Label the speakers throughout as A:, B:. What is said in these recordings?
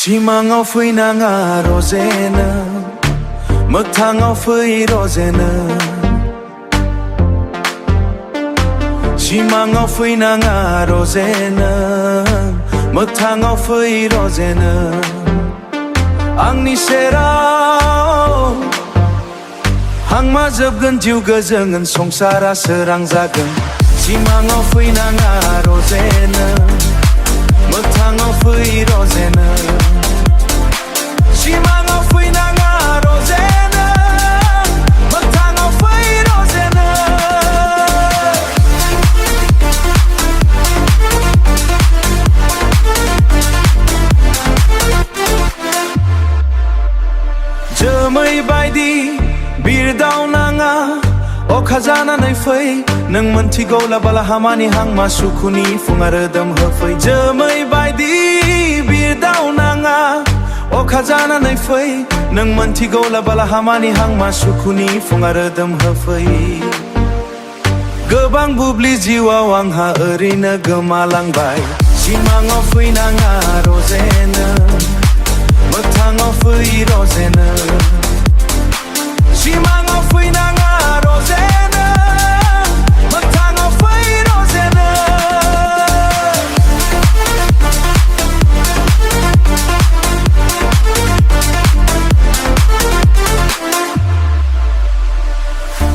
A: सिमाङाव फैनाङा रजेनो मोगथाङाव फै रजेनो सिमाङाव फैनाङा रजेनो मोगथाङाव फै रजेनो आंनि सेराव हांमा जोबगोन जिउ गोजोन संसारा सोरां जागोन सिमाङाव फैनाङा रजेनो मोगथाङाव फै रजेनो सिमाङाव फैनाङा रजेनो मोगथाङाव फै रजेनो जोमै बायदि बिरदावनाङा अखा जानानै फै नों मोनथिगौ लाबाला हामानि हांमा सुखुनि फुङा रोदोम होफै जोमै बायदि बिरदावनाङा अखा जानानै फै नों मोनथिगौ लाबाला हामानि हांमा सुखुनि फुङा रोदोम होफै गोबां बुब्लि जिउआव आंहा ओरैनो गोमालांबाय सिमाङाव फैनाङा रजेनो मोगथाङाव फै रजेनो सिमाङाव फैनाङा रजेनो मोगथाङाव फै रजेनो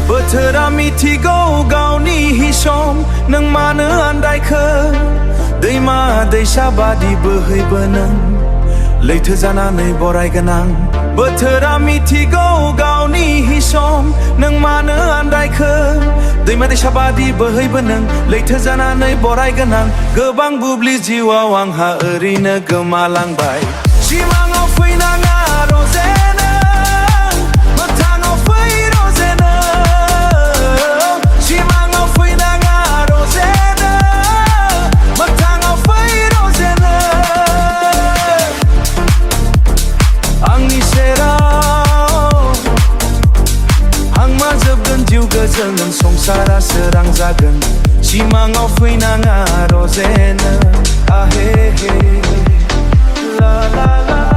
A: बोथोरा मिथिगौ गावनि हिसम नों मानो आन्दायखो दैमा दैसा बादि बोहैबोनो लैथो जानानै बरायगोन आं बोथोरा मिथिगौ गावनि हिसम नों मानो आन्दायखो दैमा दैसा बादि बोहैबो नों लैथो जानानै बरायगोन आं गोबां बुब्लि जिउआव आंहा ओरैनो गोमालांबाय सिमाङाव फैनाङा रजेनो मोगथाङाव फै रजेनो सिमाङाव फैनाङा रजेनो मोगथाङाव फै रजेनो आंनि सेराव हांमा जोबगोन जिउ गोजोन संसारा सोरां जागोन सिमाङाव फैनाङा रजेनो आहे हे ला ला ला